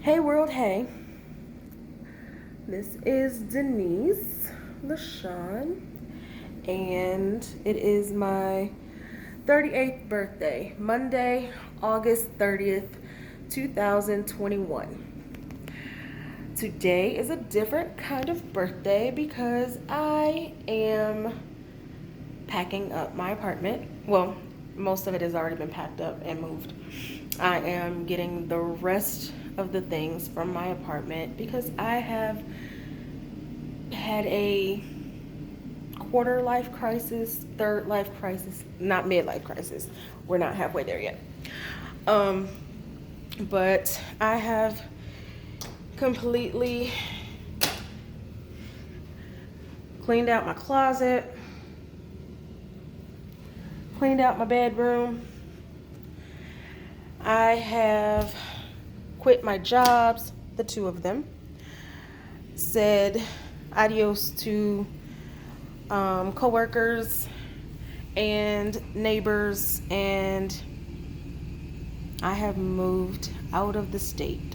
Hey world, hey. This is Denise LaShawn, and it is my 38th birthday, Monday, August 30th, 2021. Today is a different kind of birthday because I am packing up my apartment. Well, most of it has already been packed up and moved. I am getting the rest of the things from my apartment because I have had a quarter life crisis, third life crisis, not midlife crisis. We're not halfway there yet. Um, but I have completely cleaned out my closet, cleaned out my bedroom. I have quit my jobs, the two of them, said adios to coworkers and neighbors, and I have moved out of the state.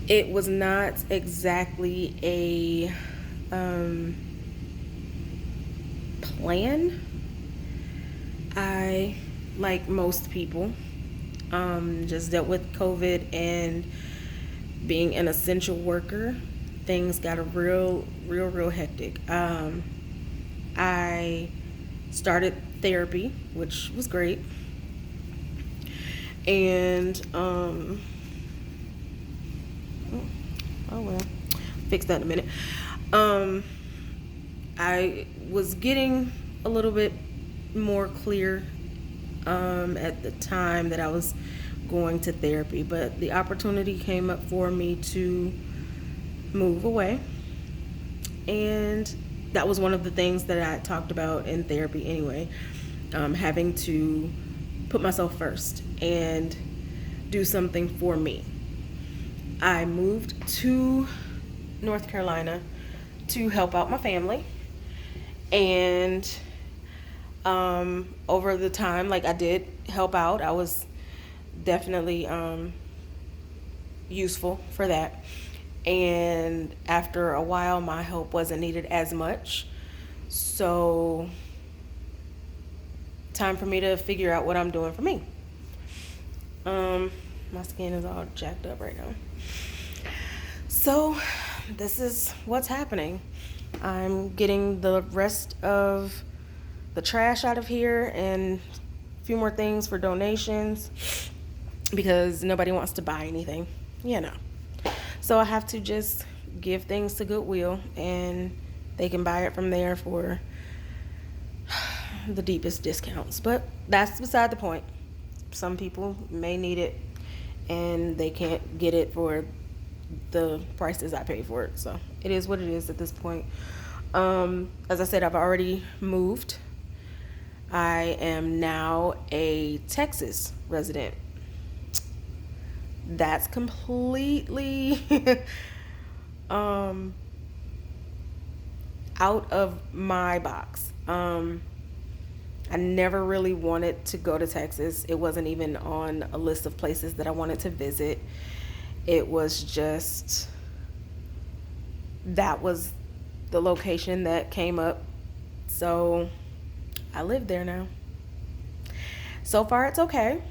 It was not exactly a plan. I, like most people, just dealt with COVID and being an essential worker. Things got real hectic. I started therapy, which was great, and oh well, fix that in a minute. I was getting a little bit more clear at the time that I was going to therapy, but the opportunity came up for me to move away, and that was one of the things that I talked about in therapy anyway, having to put myself first and do something for me. I moved to North Carolina to help out my family, and over the time, like, I did help out. I was definitely useful for that. And after a while, my help wasn't needed as much. So, time for me to figure out what I'm doing for me. My skin is all jacked up right now. So, this is what's happening. I'm getting the rest of the trash out of here and a few more things for donations because nobody wants to buy anything, you know. So I have to just give things to Goodwill and they can buy it from there for the deepest discounts. But that's beside the point. Some people may need it and they can't get it for the prices I pay for it. So it is what it is at this point. As I said, I've already moved. I am now a Texas resident. That's completely out of my box. I never really wanted to go to Texas. It wasn't even on a list of places that I wanted to visit. It was just, that was the location that came up. So I live there now. So far, it's okay.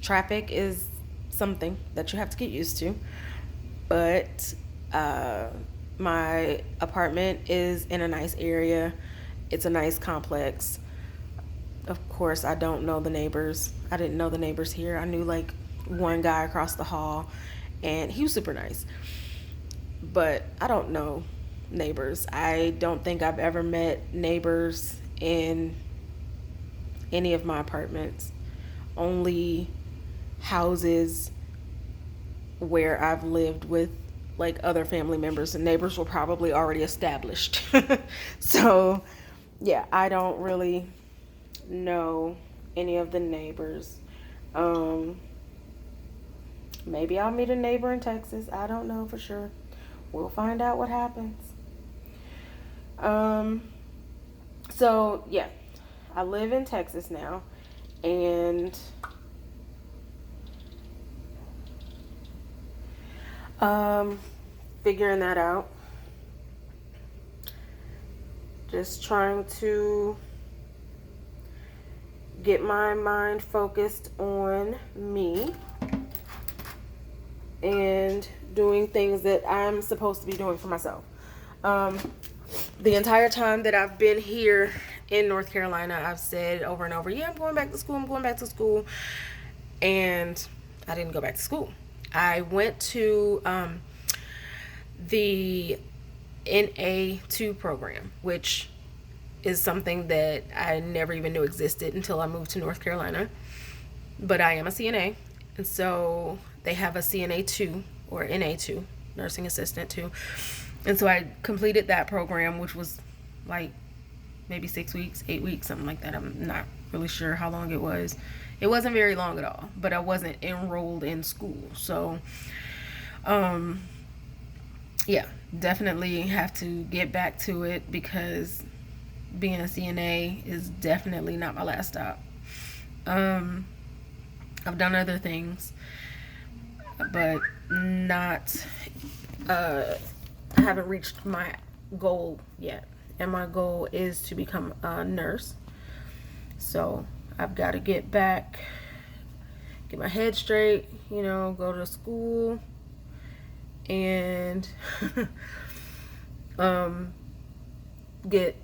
Traffic is something that you have to get used to. But my apartment is in a nice area. It's a nice complex. Of course, I don't know the neighbors. I didn't know the neighbors here. I knew like one guy across the hall, and he was super nice. But I don't know neighbors. I don't think I've ever met neighbors in any of my apartments. Only houses where I've lived with like other family members, and neighbors were probably already established. So, yeah, I don't really know any of the neighbors. Maybe I'll meet a neighbor in Texas. I don't know for sure. We'll find out what happens. So yeah, I live in Texas now, and um, figuring that out. Just trying to get my mind focused on me and doing things that I'm supposed to be doing for myself. The entire time that I've been here in North Carolina, I've said over and over, yeah, I'm going back to school, I'm going back to school. And I didn't go back to school. I went to the NA2 program, which is something that I never even knew existed until I moved to North Carolina. But I am a CNA, and so they have a CNA2 or NA2, nursing assistant 2. And so I completed that program, which was like maybe 6 weeks, 8 weeks, something like that. I'm not really sure how long it was. It wasn't very long at all, but I wasn't enrolled in school. So, yeah, definitely have to get back to it because being a CNA is definitely not my last stop. I've done other things, but not, I haven't reached my goal yet. And my goal is to become a nurse. So I've got to get back, get my head straight, go to school and get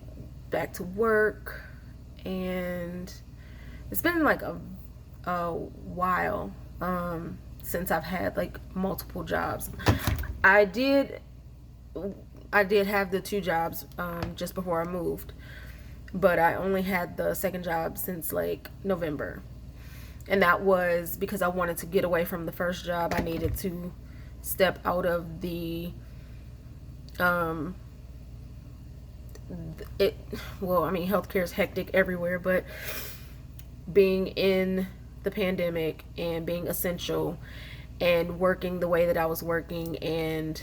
back to work. And it's been like a while since I've had like multiple jobs. I did have the 2 jobs just before I moved, but I only had the second job since like November, and that was because I wanted to get away from the first job. I needed to step out of the healthcare is hectic everywhere, but being in the pandemic and being essential and working the way that I was working and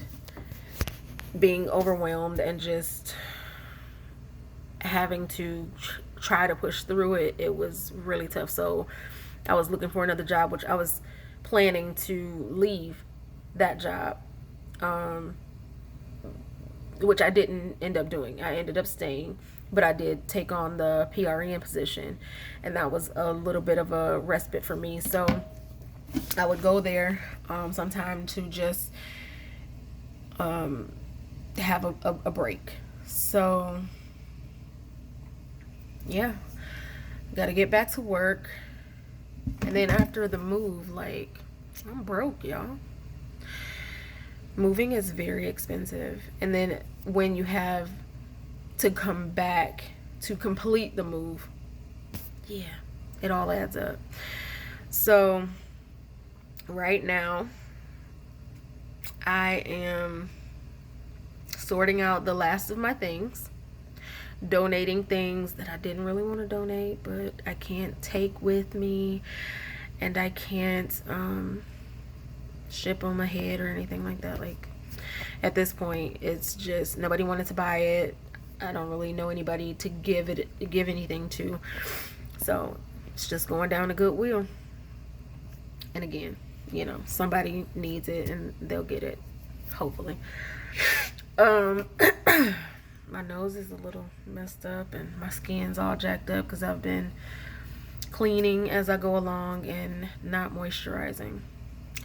being overwhelmed and just having to try to push through it, it was really tough. So I was looking for another job, which I was planning to leave that job, which I didn't end up doing. I ended up staying, but I did take on the PRN position, and that was a little bit of a respite for me. So I would go there sometime to just have a break. So yeah, gotta get back to work. And then after the move, like, I'm broke, y'all. Moving is very expensive, and then when you have to come back to complete the move, yeah, it all adds up. So right now I am sorting out the last of my things, donating things that I didn't really want to donate, but I can't take with me, and I can't ship on my head or anything like that. Like, at this point, it's just nobody wanted to buy it. I don't really know anybody to give anything to, so it's just going down to Goodwill. And again, somebody needs it and they'll get it, hopefully. My nose is a little messed up and my skin's all jacked up because I've been cleaning as I go along and not moisturizing.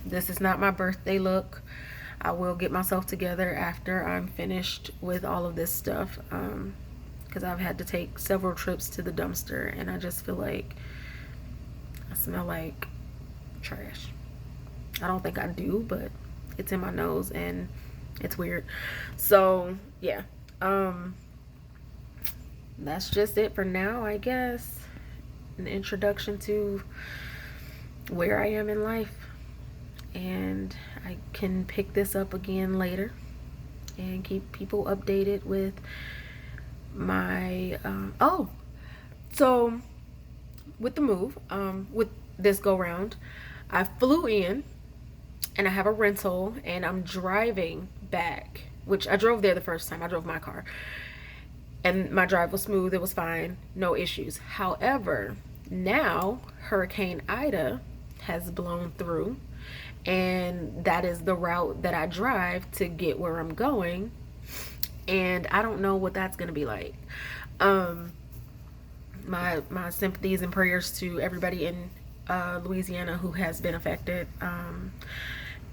This is not my birthday look. I will get myself together after I'm finished with all of this stuff, because I've had to take several trips to the dumpster and I just feel like I smell like trash. I don't think I do, but it's in my nose and it's weird. So yeah, that's just it for now, I guess. An introduction to where I am in life, and I can pick this up again later and keep people updated with my so with the move, with this go round, I flew in and I have a rental and I'm driving back, which I drove there the first time. I drove my car and my drive was smooth. It was fine, no issues. However, now Hurricane Ida has blown through, and that is the route that I drive to get where I'm going, and I don't know what that's gonna be like. My sympathies and prayers to everybody in Louisiana who has been affected.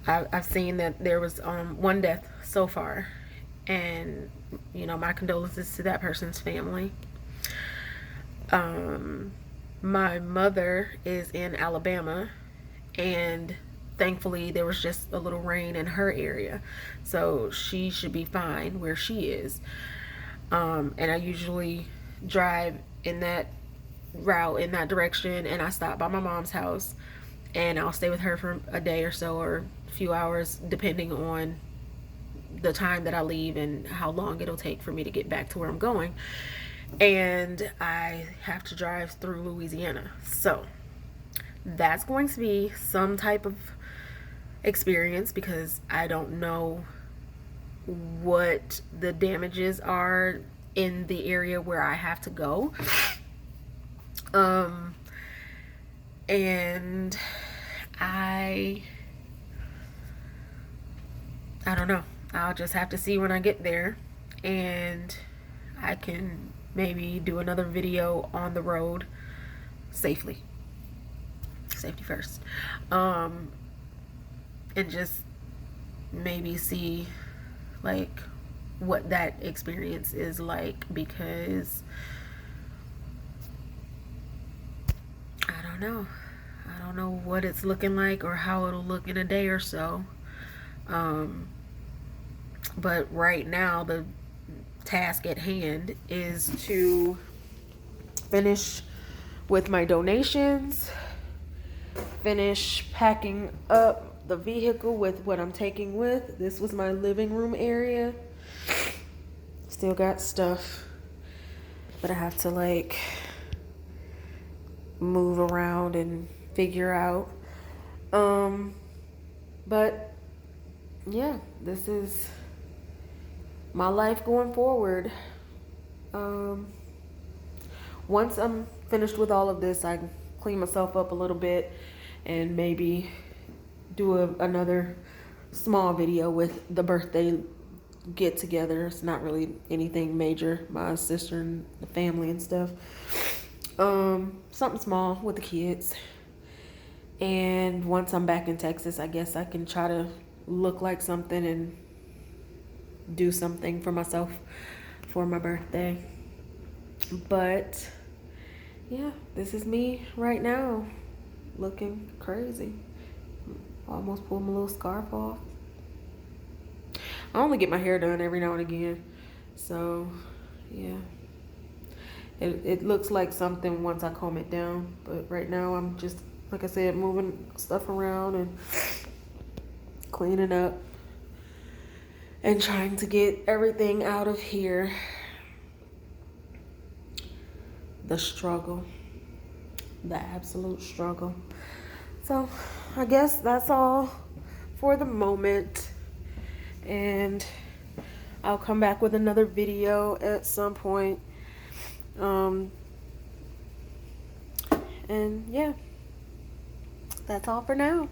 I've seen that there was one death so far, and my condolences to that person's family. My mother is in Alabama, and thankfully there was just a little rain in her area, so she should be fine where she is. And I usually drive in that route, in that direction, and I stop by my mom's house, and I'll stay with her for a day or so, or a few hours, depending on the time that I leave and how long it'll take for me to get back to where I'm going. And I have to drive through Louisiana, so that's going to be some type of experience, because I don't know what the damages are in the area where I have to go. And I don't know. I'll just have to see when I get there, and I can maybe do another video on the road safely. Safety first. And just maybe see like what that experience is like, because I don't know what it's looking like or how it'll look in a day or so. But right now the task at hand is to finish with my donations, finish packing up the vehicle with what I'm taking with. This was my living room area. Still got stuff, but I have to like move around and figure out. But yeah, this is my life going forward. Once I'm finished with all of this, I can clean myself up a little bit and maybe do another small video with the birthday get together. It's not really anything major, my sister and the family and stuff. Something small with the kids. And once I'm back in Texas, I guess I can try to look like something and do something for myself for my birthday. But yeah, this is me right now, looking crazy. Almost pulled my little scarf off. I only get my hair done every now and again, so yeah, it looks like something once I comb it down. But right now I'm just, like I said, moving stuff around and cleaning up and trying to get everything out of here. The struggle, the absolute struggle. So I guess that's all for the moment, and I'll come back with another video at some point. And yeah, that's all for now.